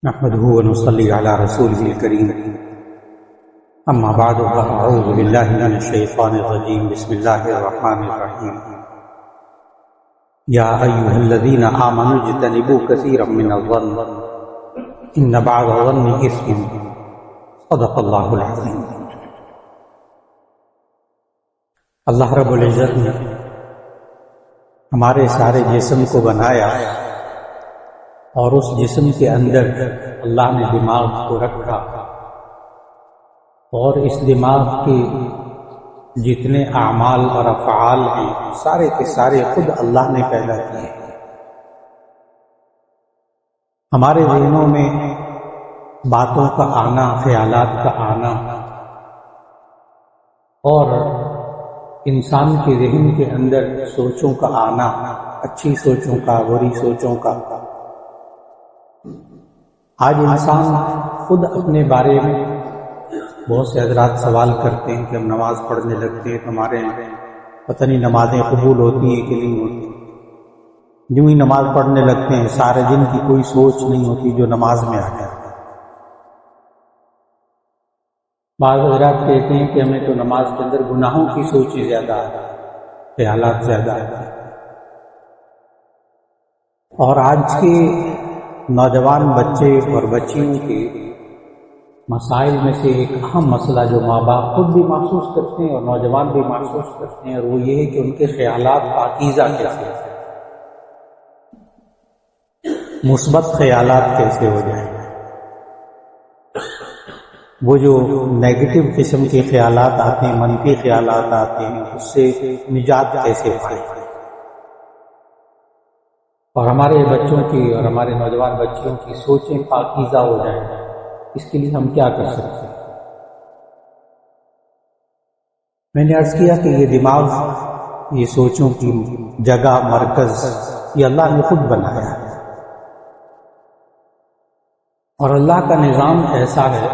نحمده ونصلي على رسوله الكريم اما بعد فاعوذ بالله من الشيطان الرجيم بسم الله الرحمن الرحيم يا ايها الذين امنوا اجتنبوا كثيرا من الظن ان بعض الظن اثم صدق الله العظيم۔ اللہ رب العزت نے ہمارے سارے جسم کو بنایا اور اس جسم کے اندر اللہ نے دماغ کو رکھا، اور اس دماغ کے جتنے اعمال اور افعال ہیں سارے کے سارے خود اللہ نے پیدا کیے۔ ہمارے ذہنوں میں باتوں کا آنا، خیالات کا آنا، اور انسان کے ذہن کے اندر سوچوں کا آنا، اچھی سوچوں کا، بری سوچوں کا۔ آج انسان خود اپنے بارے میں بہت سے حضرات سوال کرتے ہیں کہ ہم نماز پڑھنے لگتے ہیں تو ہمارے پتہ نہیں نمازیں قبول ہوتی ہیں کہ نہیں ہوتی، جو ہی نماز پڑھنے لگتے ہیں سارے دن کی کوئی سوچ نہیں ہوتی جو نماز میں آ جائے۔ بعض حضرات کہتے ہیں کہ ہمیں تو نماز کے اندر گناہوں کی سوچیں زیادہ آتی ہیں، خیالات زیادہ آتے ہیں۔ اور آج کے نوجوان بچے اور بچیوں کے مسائل میں سے ایک اہم مسئلہ جو ماں باپ خود بھی محسوس کرتے ہیں اور نوجوان بھی محسوس کرتے ہیں، اور وہ یہ ہے کہ ان کے خیالات پاکیزہ کیسے ہیں، مثبت خیالات کیسے ہو جائیں، وہ جو نیگیٹو قسم کے خیالات آتے ہیں، منفی خیالات آتے ہیں، اس سے نجات کیسے پائیں، اور ہمارے بچوں کی اور ہمارے نوجوان بچیوں کی سوچیں پاکیزہ ہو جائیں، اس کے لیے ہم کیا کر سکتے ہیں؟ میں نے عرض کیا کہ یہ دماغ، یہ سوچوں کی جگہ، مرکز، یہ اللہ نے خود بنایا ہے، اور اللہ کا نظام ایسا ہے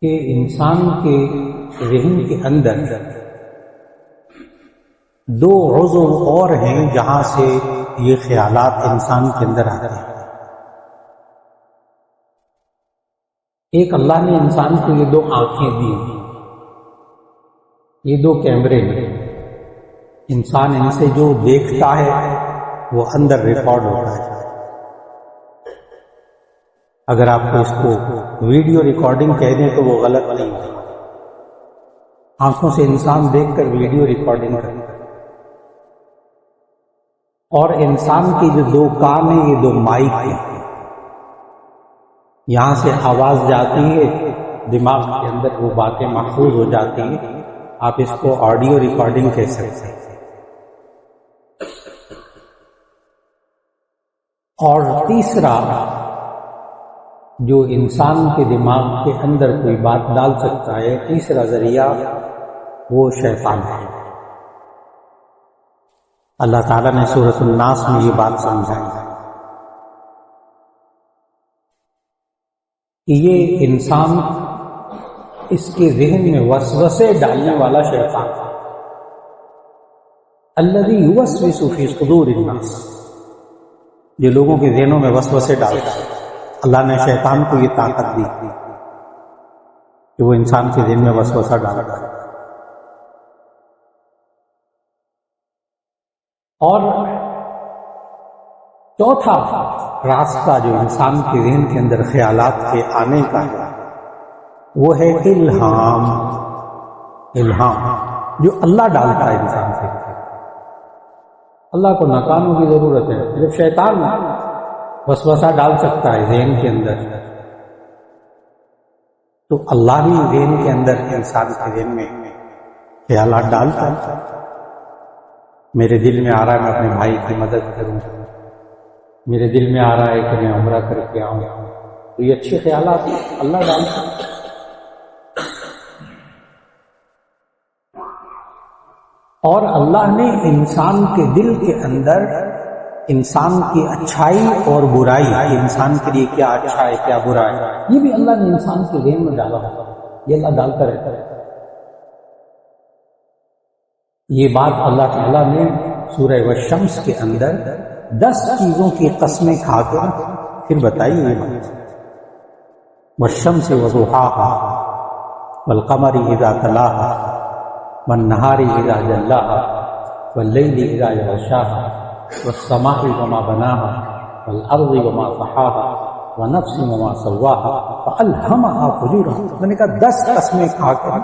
کہ انسان کے ذہن کے اندر دو عضو اور ہیں جہاں سے یہ خیالات انسان کے اندر آتے ہیں۔ ایک اللہ نے انسان کو یہ دو آنکھیں دی، یہ دو کیمرے ہیں، انسان ان سے جو دیکھتا ہے وہ اندر ریکارڈ ہوتا ہے۔ اگر آپ کو اس کو ویڈیو ریکارڈنگ کہہ دیں تو وہ غلط نہیں ہے، آنکھوں سے انسان دیکھ کر ویڈیو ریکارڈنگ کرتا ہے۔ اور انسان کی جو دو کان ہیں یہ دو مائک ہیں، یہاں سے آواز جاتی ہے دماغ کے اندر، وہ باتیں محفوظ ہو جاتی ہیں، آپ اس کو آڈیو ریکارڈنگ کہہ سکتے ہیں۔ اور تیسرا جو انسان کے دماغ کے اندر کوئی بات ڈال سکتا ہے، تیسرا ذریعہ وہ شیطان ہے۔ اللہ تعالیٰ نے سورۃ الناس میں یہ بات سمجھائی کہ یہ انسان، اس کے ذہن میں وسوسے ڈالنے والا شیطان ہے، الذی یوسوس فی صدور الناس، جو لوگوں کے ذہنوں میں وسوسے ڈالتا ہے۔ اللہ نے شیطان کو یہ طاقت دی کہ وہ انسان کے ذہن میں وسوسہ ڈالتا ہے۔ اور چوتھا راستہ جو انسان کے ذہن کے اندر خیالات کے آنے کا ہے وہ ہے الہام، جو اللہ ڈالتا ہے انسان سے۔ اللہ کو ناکاموں کی ضرورت ہے، صرف شیطان وسوسہ ڈال سکتا ہے ذہن کے اندر، تو اللہ بھی ذہن کے اندر انسان کے ذہن میں خیالات ڈالتا ہے۔ میرے دل میں آ رہا ہے میں اپنے بھائی کی مدد کروں، میرے دل میں آ رہا ہے کہ میں عمرہ کر کے آؤں، تو یہ اچھے خیالات اللہ ڈالتا ہے۔ اور اللہ نے انسان کے دل کے اندر انسان کی اچھائی اور برائی، انسان کے لیے کیا اچھا ہے کیا برا ہے، یہ بھی اللہ نے انسان کے ذہن میں ڈالا ہے، یہ اللہ ڈالتا رہتا ہے۔ یہ بات اللہ تعالیٰ نے سورہ والشمس کے اندر 10 چیزوں کی قسمیں کھا کے پھر بتائیے یہ بات. والشمس وضحاها والقمر اذا تلاها والنهار اذا جلاها والليل اذا يغشاها والسماء وما بناها والارض وما طحاها ونفس وما سواها فالهمها فجورها. میں نے کہا 10 قسمیں کھا کر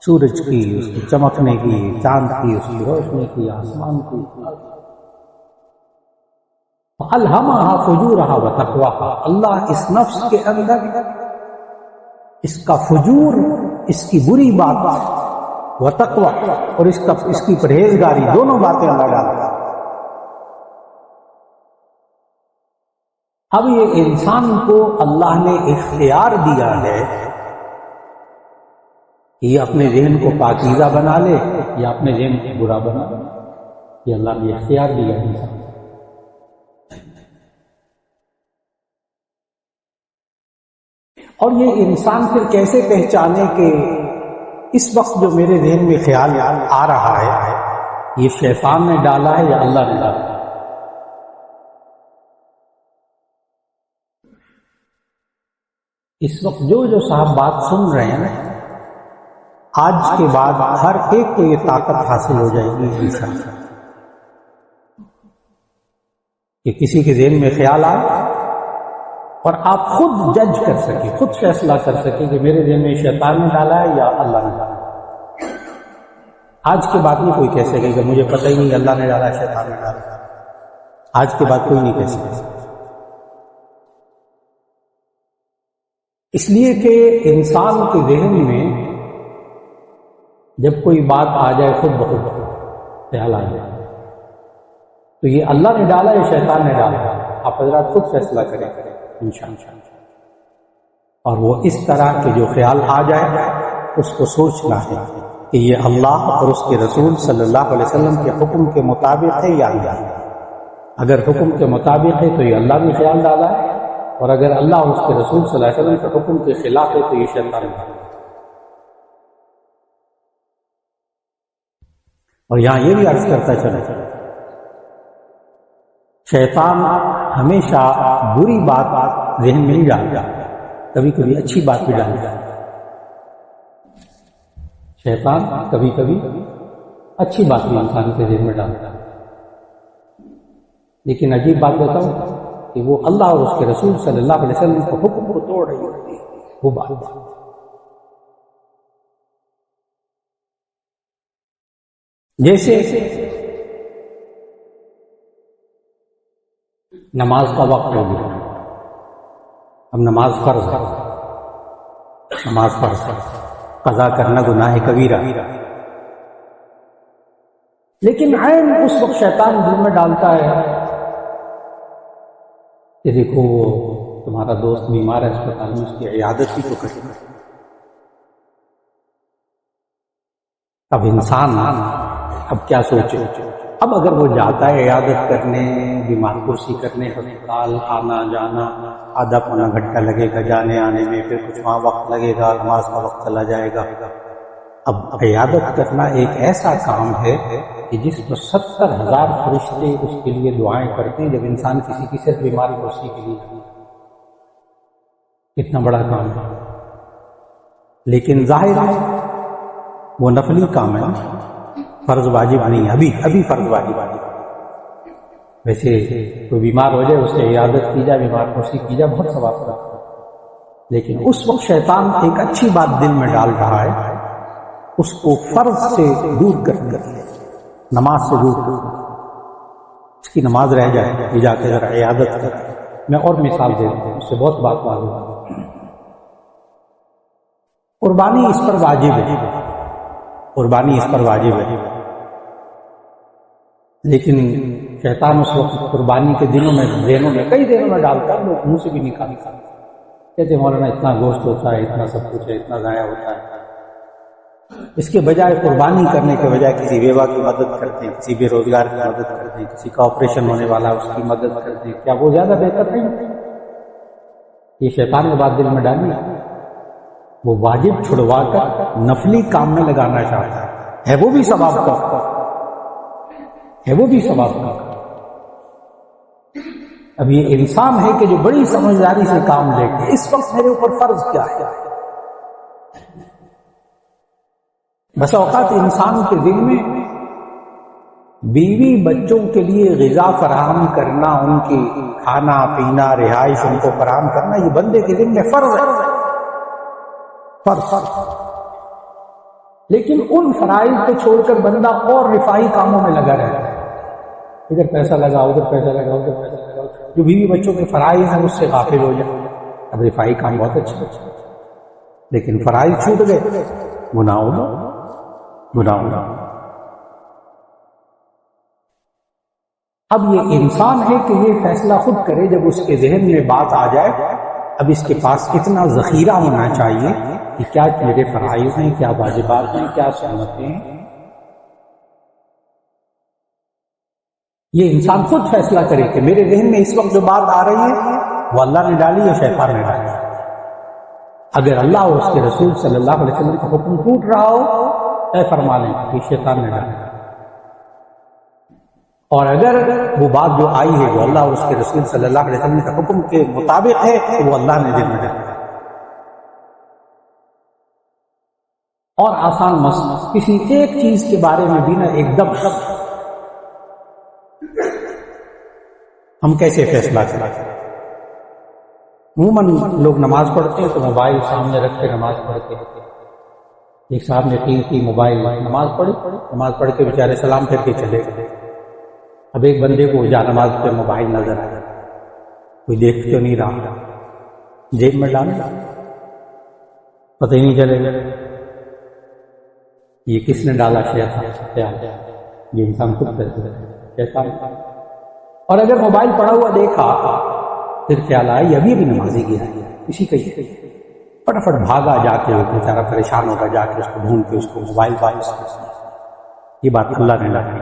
سورج کی، اس کی چمکنے کی، چاند کی، اس کی روشنی کی، آسمان کی. فالهمها فجورها وتقواها. اللہ اس نفس کے اندر اس کا فجور، اس کی بری بات وتقوی اور اس کی پرہیزگاری، دونوں باتیں اللہ ڈالتا. اب یہ انسان کو اللہ نے اختیار دیا ہے کہ یہ اپنے ذہن کو پاکیزہ بنا لے یا اپنے ذہن کو برا بنا لے. یہ اللہ نے اختیار دیا ہے انسان. اور یہ انسان پھر کیسے پہچانے کہ اس وقت جو میرے ذہن میں خیال آ رہا ہے یہ شیطان نے ڈالا ہے یا اللہ نے ڈالا ہے؟ اس وقت جو صاحب بات سن رہے ہیں آج کے بعد ہر ایک کو یہ طاقت حاصل ہو جائے گی انسان کہ کسی کے ذہن میں خیال آئے اور آپ خود جج کر سکیں، خود فیصلہ کر سکیں کہ میرے ذہن میں شیطان نے ڈالا ہے یا اللہ نے ڈالا ہے. آج کے بعد نہیں کوئی کہہ سکے کہ مجھے پتہ ہی نہیں اللہ نے ڈالا ہے شیطان نے ڈالا ہے. آج کے بعد کوئی نہیں کہہ سکے. اس لیے کہ انسان کے ذہن میں جب کوئی بات آ جائے خود بخود خیال آ جائے تو یہ اللہ نے ڈالا یا شیطان نے ڈالا. آپ حضرات خود فیصلہ کریں انشاءاللہ. اور وہ اس طرح کے جو خیال آ جائے اس کو سوچنا ہے کہ یہ اللہ اور اس کے رسول صلی اللہ علیہ وسلم کے حکم کے مطابق ہے یا نہیں. اگر حکم کے مطابق ہے تو یہ اللہ نے خیال ڈالا ہے، اور اگر اللہ اور اس کے رسول صلی اللہ علیہ وسلم کے حکم کے خلاف ہے تو یہ شیطان ڈالا. اور یہاں یہ بھی عرض کرتا چلا شیطان ہمیشہ بری بات ذہن میں نہیں ڈالتا، کبھی کبھی اچھی بات بھی ڈالتا. شیطان کبھی کبھی اچھی بات بھی انسان کے ذہن میں ڈالتا. لیکن عجیب بات بتاؤں کہ وہ اللہ اور اس کے رسول صلی اللہ علیہ وسلم کے حکم کو توڑ رہی ہوتی ہے. وہ بات جیسے نماز کا وقت ہو گیا، اب نماز فرض ہے، نماز فرض ہے، قضا کرنا گناہ کبیرہ. لیکن عین اس وقت شیطان دل میں ڈالتا ہے کہ دیکھو تمہارا دوست بیمار ہے اسپتال میں، اس کی عیادت ہی تو کرے. اب انسان اب کیا سوچے؟ اب اگر وہ جاتا ہے عیادت کرنے، بیمار پرسی کرنے ہسپتال، آنا جانا آدھا پونا گھنٹہ لگے گا جانے آنے میں، پھر کچھ وہاں وقت لگے گا، نماز کا وقت چلا جائے گا. اب عیادت کرنا ایک ایسا کام ہے کہ جس پر 70,000 فرشتے اس کے لیے دعائیں کرتے ہیں جب انسان کسی کی صرف بیماری پرسی کے لیے. کتنا بڑا کام ہے. لیکن ظاہر ہے وہ نفلی کام ہے، فرض واجب نہیں. ابھی فرض واجب نہیں. ویسے کوئی بیمار ہو جائے اس سے عیادت کی جائے، بیمار پرسی کی جائے، بہت ثواب ہے. لیکن اس وقت شیطان ایک اچھی بات دل میں ڈال رہا ہے، اس کو فرض سے دور کر دیا، نماز سے دور کر دیا. اس کی نماز رہ جائے، یہ جا کے ذرا عیادت کر. میں اور مثال دے دوں، اس سے بہت بات معلوم ہے. قربانی اس پر واجب ہے، قربانی اس پر واجب ہے. لیکن شیطان اس وقت قربانی کے دنوں میں کئی دنوں میں ڈالتا ہے، لوگ منہ سے بھی نکال کہتے مولانا اتنا گوشت ہوتا ہے، اتنا سب کچھ ہے، اتنا ضائع ہوتا ہے. اس کے بجائے قربانی کرنے کے بجائے کسی بیوہ کی مدد کرتے ہیں، کسی بے روزگار کی مدد کرتے ہیں، کسی کا آپریشن ہونے والا اس کی مدد کرتے ہیں. کیا وہ زیادہ بہتر نہیں؟ یہ شیطان نے بات دل میں ڈالی. وہ واجب چھڑوا کر نفلی کام میں لگانا چاہتا ہے وہ بھی ثواب کا. ہے وہ بھی ثواب کا کام۔ اب یہ انسان ہے کہ جو بڑی سمجھداری سے کام لے کے اس وقت میرے اوپر فرض کیا ہے۔ بس اوقات انسان کے دل میں بیوی بچوں کے لیے غذا فراہم کرنا، ان کی کھانا پینا رہائش ان کو فراہم کرنا، یہ بندے کے دل میں فرض ہے، فرض۔ لیکن ان فرائض کو چھوڑ کر بندہ اور رفاہی کاموں میں لگا رہتا ہے، ادھر پیسہ لگا ادھر پیسہ لگا ادھر پیسہ لگا، جو بیوی بچوں کے فرائض ہیں اس سے غافل ہو جائے۔ اب رفاہی کام بہت اچھا، لیکن فرائض چھوٹ گئے، گناہ ہوگا، گناہ ہوگا۔ اب یہ انسان ہے کہ یہ فیصلہ خود کرے، جب اس کے ذہن میں بات آ جائے اب اس کے پاس اتنا ذخیرہ ہونا چاہیے کہ کیا میرے فرائض ہیں، کیا واجبات ہیں، کیا سنتیں ہیں، یہ انسان خود فیصلہ کرے کہ میرے ذہن میں اس وقت جو بات آ رہی ہے وہ اللہ نے ڈالی یا شیطان نے ڈالی۔ اگر اللہ اور اس کے رسول صلی اللہ علیہ وسلم کا حکم ٹوٹ رہا ہو اے فرما لیں کہ شیطان نے ڈالا، اور اگر وہ بات جو آئی ہے وہ اللہ اور اس کے رسول صلی اللہ علیہ وسلم کے حکم کے مطابق ہے تو وہ اللہ نے دل میں ڈالا۔ اور آسان مسئلہ، کسی ایک چیز کے بارے میں بھی نہ ایک دم ہم کیسے فیصلہ کریں؟ عموماً لوگ نماز پڑھتے ہیں تو موبائل سامنے رکھ کے نماز پڑھتے ہیں۔ ایک صاحب نے قیمتی موبائل نماز پڑھ کے بیچارے سلام کر کے چلے گئے۔ اب ایک بندے کو جا نماز پہ موبائل نظر آیا، کوئی دیکھ کیوں نہیں رہا، جیب میں ڈالا، پتہ ہی نہیں چلے گا یہ کس نے ڈالا، شیطان۔ یہ انسان خود فیصلہ ہے، شیطان۔ اور اگر موبائل پڑا ہوا دیکھا پھر خیال آیا یہ ابھی نمازی گیا ہے، اسی کا فٹافٹ بھاگا، جا کے بیچارہ پریشان ہوگا، جا کے اس کو ڈھونڈ کے اس کو موبائل واپس۔ یہ بات اللہ نے ڈالی،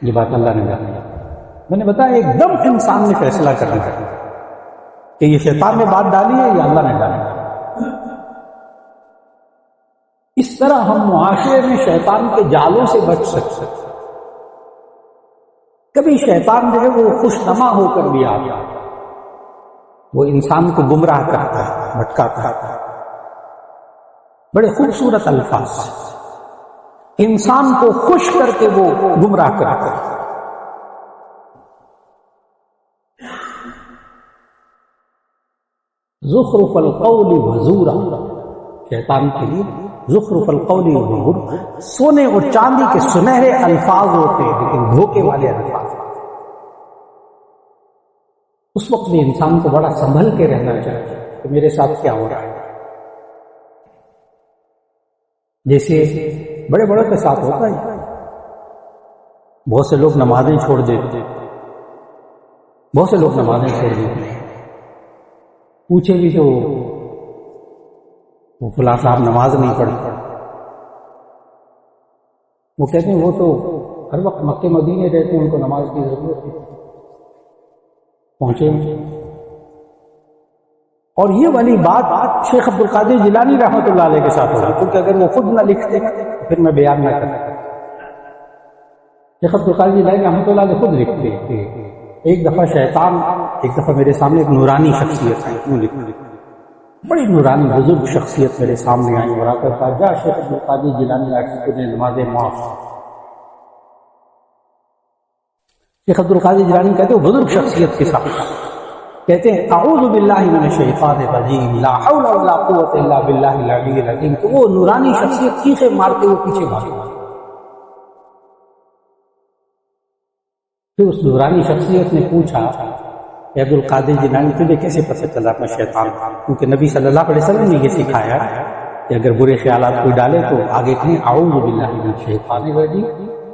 یہ بات اللہ نے ڈالی۔ میں نے بتایا ایک دم انسان نے فیصلہ کرنا ہے کہ یہ شیطان نے بات ڈالی ہے یا اللہ نے ڈالی۔ اس طرح ہم معاشرے میں شیطان کے جالوں سے بچ سکتے۔ کبھی شیطان جو ہے وہ خوش نما ہو کر بھی آتا ہے، وہ انسان کو گمراہ کرتا ہے، بھٹکاتا ہے۔ بڑے خوبصورت الفاظ، انسان کو خوش کر کے وہ گمراہ کرتا ہے۔ زخرف القول وزورا، شیطان کے لیے زخرف القول وزورا، سونے اور چاندی کے سنہرے الفاظ ہوتے ہیں لیکن دھوکے والے الفاظ۔ اس وقت بھی انسان کو بڑا سنبھل کے رہنا چاہیے کہ میرے ساتھ کیا ہو رہا ہے۔ جیسے بڑے بڑوں کے ساتھ ہوتا ہے، بہت سے لوگ نمازیں چھوڑ دیتے، بہت سے لوگ نمازیں چھوڑ دیتے، پوچھے بھی تو وہ فلاں صاحب نماز نہیں پڑھی، وہ کہتے ہیں وہ تو ہر وقت مکے مدینے رہتے ہیں، ان کو نماز کی ضرورت ہے، پہنچے۔ اور یہ والی بات شیخ عبد القادر جیلانی رحمۃ اللہ علیہ کے ساتھ ہوگی، کیونکہ اگر وہ خود نہ لکھتے تو پھر میں بیان نہ کرتا۔ شیخ عبد القادر جیلانی رحمۃ اللہ علیہ خود لکھتے کہ ایک دفعہ شیطان، ایک دفعہ میرے سامنے ایک نورانی شخصیت آئی، کیوں لکھتے، بڑی نورانی بزرگ شخصیت میرے سامنے آئی اور آ کر کہا جا شیخ عبد القادر جیلانی آج نے نماز معاف۔ شیخ عبد القادر جیلانی کہتے ہیں بزرگ شخصیت کے ساتھ کہتے ہیں اعوذ باللہ من الشیطان الرجیم لا حول ولا قوت الا باللہ العلی العظیم، تو وہ نورانی شخصیت چیخے مارتے وہ پیچھے بھاگے۔ پھر اس نورانی شخصیت نے پوچھا کہ عبد القادر جیلانی تجھے کیسے پتہ چلا میں شیطان تھا؟ کیونکہ نبی صلی اللہ علیہ وسلم نے یہ سکھایا کہ اگر برے خیالات کوئی ڈالے تو آگے کہیں اعوذ باللہ من الشیطان الرجیم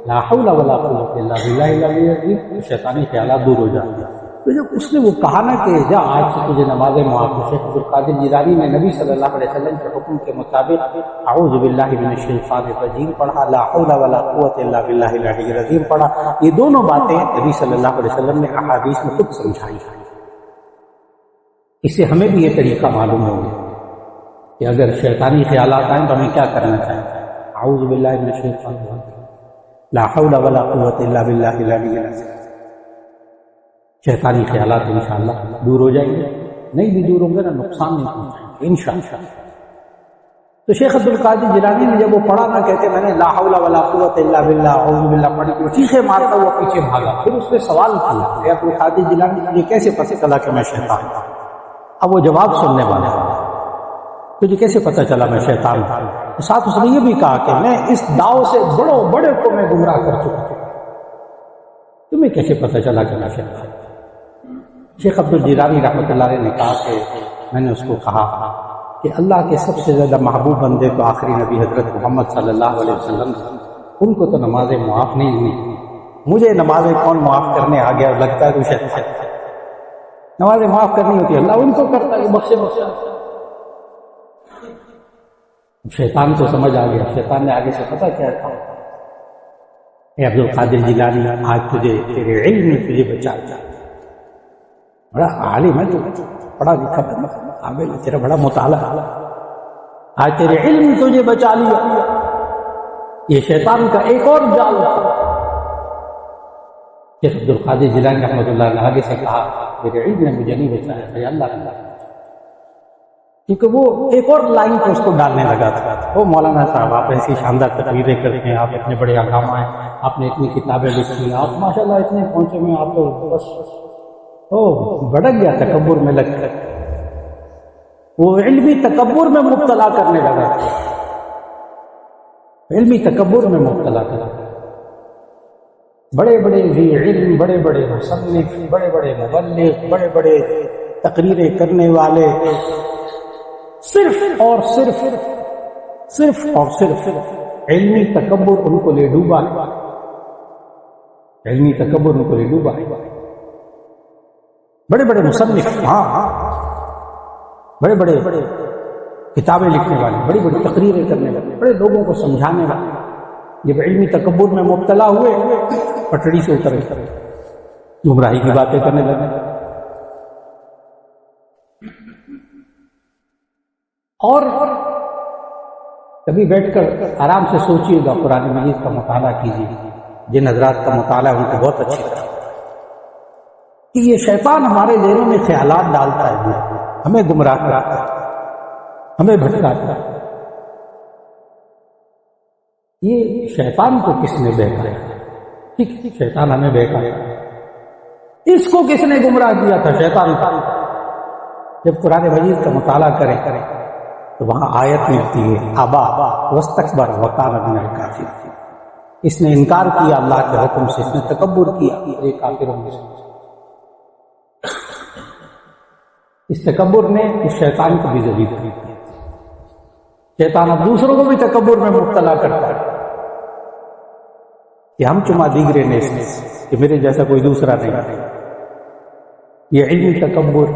لا حول ولا قوت الا باللہ العلی العظیم، شیطانی خیالات دور ہو جاتے ہیں۔ تو جب اس نے وہ کہا نا کہ جا آج سے تجھے نماز معاف، شیخ عبد القادر جیلانی نے نبی صلی اللہ علیہ وسلم کے حکم کے مطابق اعوذ باللہ من الشیطان الرجیم پڑھا، لا حول ولا قوت الا باللہ العلی العظیم پڑھا۔ یہ دونوں باتیں نبی صلی اللہ علیہ وسلم نے احادیث میں خود سمجھائی۔ اس سے ہمیں بھی یہ طریقہ معلوم ہوگا کہ اگر شیطانی خیالات آئیں تو ہمیں کیا کرنا چاہیے۔ اعوذ باللہ من الشیطان الرجیم، لا حول ولا قوت الا باللہ العلی العظیم. شیطانی خیالات انشاءاللہ دور ہو جائیں گے، نہیں بھی دور ہوں گے نا نقصان نہیں پہنچائیں گے انشاءاللہ. تو شیخ عبد القادر جیلانی نے جب وہ پڑھا نہ کہتے میں نے لا حول ولا قوت الا باللہ اعوذ باللہ پڑھی تو چیخے مارتا ہوا پیچھے بھاگا. پھر اس نے سوال کیا کہ عبد القادر جیلانی مجھے کیسے پتہ چلا کہ میں شیطان ہوں؟ اب وہ جواب سننے والا تجھے کیسے پتہ چلا میں شیطان ہوں؟ ساتھ اس نے یہ بھی کہا کہ میں اس داؤ سے بڑے کو میں گمراہ کر چکا ہوں، تمہیں کیسے پتہ چلا کہ میں شیطان ہوں؟ شیخ عبد الجیلانی رحمۃ اللہ علیہ نے کہا کہ میں نے اس کو کہا کہ اللہ کے سب سے زیادہ محبوب بندے تو آخری نبی حضرت محمد صلی اللہ علیہ وسلم، ان کو تو نمازیں معاف نہیں ہوئی، مجھے نمازیں کون معاف کرنے آ گیا؟ لگتا ہے تو شیطان. نمازیں معاف کرنی ہوتی ہے اللہ ان کو کرتا ہے، بخشے. شیطان کو سمجھ آ گیا، شیطان نے آگے سے پتہ کیا تھا، اے عبد القادر جیلانی آج تجھے تیرے علم نے تجھے بچا دیا، بڑا عالم ہے تو پڑھا لکھا قابل، تیرا بڑا مطالعہ، آج تیرے علم تجھے بچا لیا. یہ شیطان کا ایک اور جال تھا. شیخ عبد القادر جیلانی رحمۃ اللہ نے آگے سے کہا میرے علم نے مجھے نہیں بچایا، اے اللہ، کیونکہ وہ ایک اور لائن کو اس کو ڈالنے لگا تھا. وہ مولانا صاحب آپ ایسی شاندار تقریریں کرتے ہیں، آپ اتنے بڑے علامہ ہیں، آپ نے اتنی کتابیں لکھی ہیں، آپ ماشاءاللہ اتنے پہنچے میں، آپ تو بس بڑک گیا تکبر میں لگ کر، وہ علمی تکبر میں مبتلا کرنے لگا تھا، علمی تکبر میں مبتلا کرا. بڑے ذی علم، بڑے مصنف، بڑے مبلغ، بڑے تقریریں کرنے والے صرف اور صرف علمی تکبر ان کو لے ڈوبا ہے، علمی تکبر ان کو لے ڈوبا ہے. بڑے مصنف، ہاں بڑے کتابیں لکھنے والے، بڑی تقریریں کرنے والے، بڑے لوگوں کو سمجھانے والے، جب علمی تکبر میں مبتلا ہوئے پٹڑی سے اترے، گمراہی کی باتیں کرنے لگے. اور کبھی بیٹھ کر آرام سے سوچیے گا، قرآن مجید کا مطالعہ کیجیے، جن حضرات کا مطالعہ ان کو بہت اچھی طرح کہ یہ شیطان ہمارے ذہنوں میں خیالات ڈالتا ہے، ہمیں گمراہ کرتا ہے، ہمیں بھٹکاتا ہے. یہ شیطان کو کس نے بہکایا؟ ٹھیک، شیطان ہمیں بہکایا، اس کو کس نے گمراہ کیا تھا؟ شیطان. جب قرآن مجید کا مطالعہ کریں تو وہاں آیت ملتی ہے ابا واستکبر وکان من الکافرین، اس نے انکار کیا اللہ کے حکم سے، اس نے تکبر کیا، ایک کافروں میں سے. اس تکبر نے اس شیطان کو بھی ذلیل کر دیا. شیطان اب دوسروں کو بھی تکبر میں مبتلا کرتا ہے کہ ہم چما دیگرے نے کہ میرے جیسا کوئی دوسرا نہیں. یہ علمی تکبر،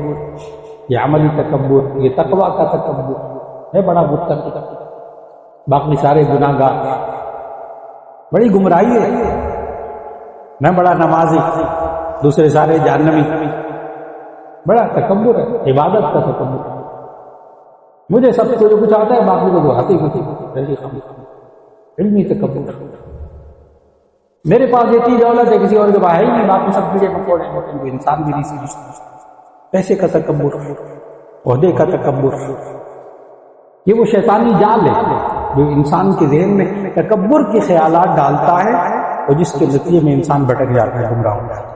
یہ عملی تکبر، یہ تقوی کا تکبر ہے، بڑا متقی، باقی سارے گناہگار. بڑی گمراہی ہے، میں بڑا نمازی، دوسرے سارے جہنمی. بڑا تکبر ہے، عبادت کا تکبر. مجھے سب کو جو کچھ آتا ہے باقی کو آتی نہیں. علمی تکبر، میرے پاس یہ چیز دولت ہے کسی اور کے پاس ہے ہی نہیں، باقی سب مجھے پکوڑے ہوتے ہیں. انسان بھی نہیں سمجھتا. پیسے کا تکبر، عہدے کا تکبر، یہ وہ شیطانی جال ہے جو انسان کے ذہن میں تکبر کے خیالات ڈالتا ہے اور جس کے نتیجے میں انسان بھٹک جاتا ہے، گمراہ ہو جاتا ہے.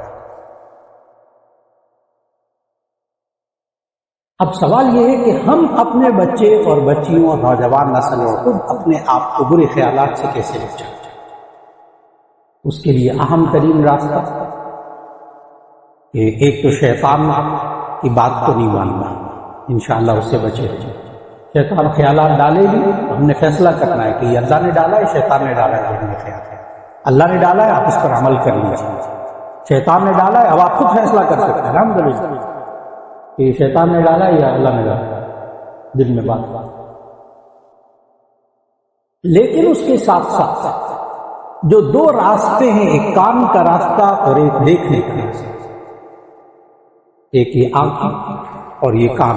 اب سوال یہ ہے کہ ہم اپنے بچے اور بچیوں اور نوجوان نسل اور خود اپنے آپ کو برے خیالات سے کیسے بچائیں؟ اس کے لیے اہم ترین راستہ کہ ایک تو شیطان کی بات کو نہیں ماننا، انشاءاللہ اس سے بچے. شیطان خیالات ڈالے گی، ہم نے فیصلہ کرنا ہے کہ یہ اللہ نے ڈالا ہے، شیطان نے ڈالا ہے. ذہن میں خیال ہے اللہ نے ڈالا ہے، آپ اس پر عمل کر لیجیے. شیطان نے ڈالا ہے، اب آپ خود فیصلہ کر سکتے ہیں الحمدللہ کہ شیطان نے ڈالا ہے یا اللہ نے ڈالا. دل میں بات. لیکن اس کے ساتھ ساتھ جو دو راستے ہیں، ایک کام کا راستہ اور ایک دیکھنے کا راستہ. ایک یہ آنکھ اور یہ کان.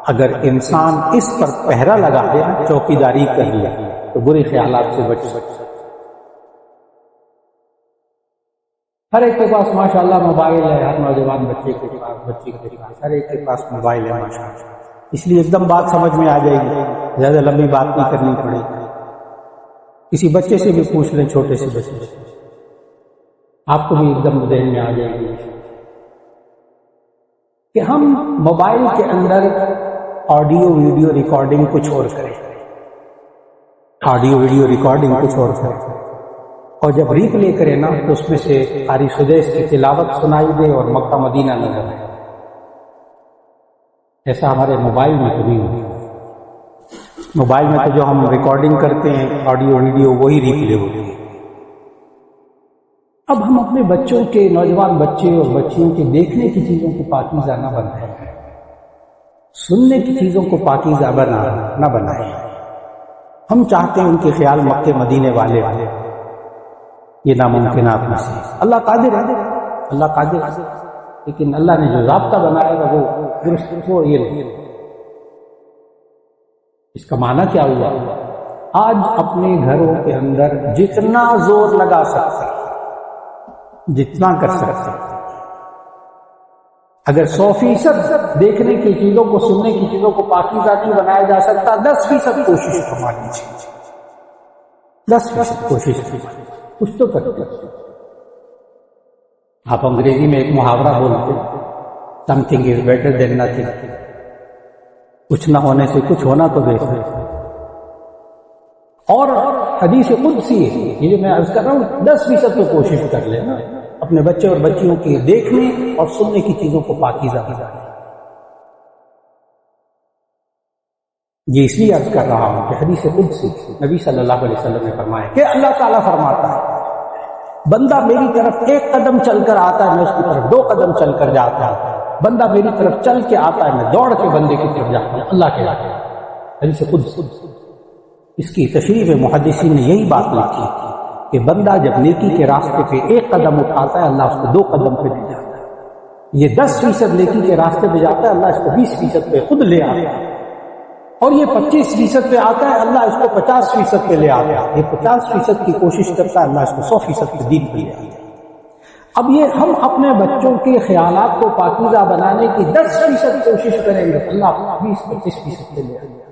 اگر انسان اس پر پہرا لگا دے، چوکیداری کر لیا تو برے خیالات سے بچ سکتا. ہر ایک کے پاس ماشاءاللہ موبائل ہے، ہر نوجوان بچے کے پاس ہر ایک کے پاس موبائل ہے ماشاءاللہ. اس لیے ایک دم بات سمجھ میں آ جائے گی، زیادہ لمبی بات نہیں کرنی پڑے گی. کسی بچے سے بھی پوچھ لیں، چھوٹے سے بچے سے، آپ کو بھی ایک دم ذہن میں آ جائے گی کہ ہم موبائل کے اندر آڈیو ویڈیو ریکارڈنگ کچھ اور کریں، آڈیو ویڈیو ریکارڈنگ کچھ اور کریں، اور جب ریپلے کریں نا تو اس میں سے قاری سدیس کی تلاوت سنائی دے اور مکہ مدینہ نظر آئے. ایسا ہمارے موبائل میں کبھی نہیں ہوتا. موبائل میں تو جو ہم ریکارڈنگ کرتے ہیں آڈیو ویڈیو وہی ریپلے ہوتی ہے. اب ہم اپنے بچوں کے، نوجوان بچے اور بچیوں کے دیکھنے کی چیزوں کو پاکیزہ نہ بنائیں، سننے کی چیزوں کو پاکیزہ نہ بنائیں. ہم چاہتے ہیں ان کے خیال مکے مدینے والے یہ ناممکنات میں سے. اللہ قادر ہے، اللہ قادر ہے، لیکن اللہ نے جو ضابطہ بنایا گا وہ درست وہ یہ نہیں. اس کا معنی کیا ہوا؟ آج اپنے گھروں کے اندر جتنا زور لگا سکتے، جتنا کر سکتے، اگر 100% دیکھنے کی چیزوں کو، سننے کی چیزوں کو پاکیزہ نہیں بنایا جا سکتا، 10% کوشش ہماری چاہیے. 10% کوشش کچھ تو کرتے. آپ انگریزی میں ایک محاورہ بولتے، some thing is better than nothing. کچھ نہ ہونے سے کچھ ہونا تو بہتر ہے. اور حدیث قدسی ہے یہ جو میں عرض کر رہا ہوں، 10% تو کوشش کر لینا اپنے بچے اور بچیوں کی دیکھنے اور سننے کی چیزوں کو پاکیزہ بنانے. یہ اس لیے عرض کر رہا ہوں کہ حدیث قدسی نبی صلی اللہ علیہ وسلم نے فرمایا کہ اللہ تعالیٰ فرماتا ہے بندہ میری طرف 1 قدم چل کر آتا ہے، میں اس کی طرف 2 قدم چل کر جاتا ہوں. بندہ میری طرف چل کے آتا ہے، میں دوڑ کے بندے کی طرف جاتا ہوں. اللہ کے آگے حدیث قدسی. اس کی تشریح میں محدثین نے یہی بات لکھی کہ بندہ جب نیکی کے راستے پہ 1 قدم اٹھاتا ہے، اللہ اس کو 2 قدم پہ لے جاتا ہے. یہ 10% نیکی کے راستے پہ جاتا ہے، اللہ اس کو 20% پہ خود لے آتا ہے. اور یہ 25% پہ آتا ہے، اللہ اس کو 50% پہ لے آتا ہے. یہ 50% کی کوشش کرتا ہے، اللہ اس کو 100% پہ دین پہ لے آتا ہے. اب یہ ہم اپنے بچوں کے خیالات کو پاکیزہ بنانے کی 10% کوشش کریں گے، اللہ 20-25% پہ لے آتا ہے.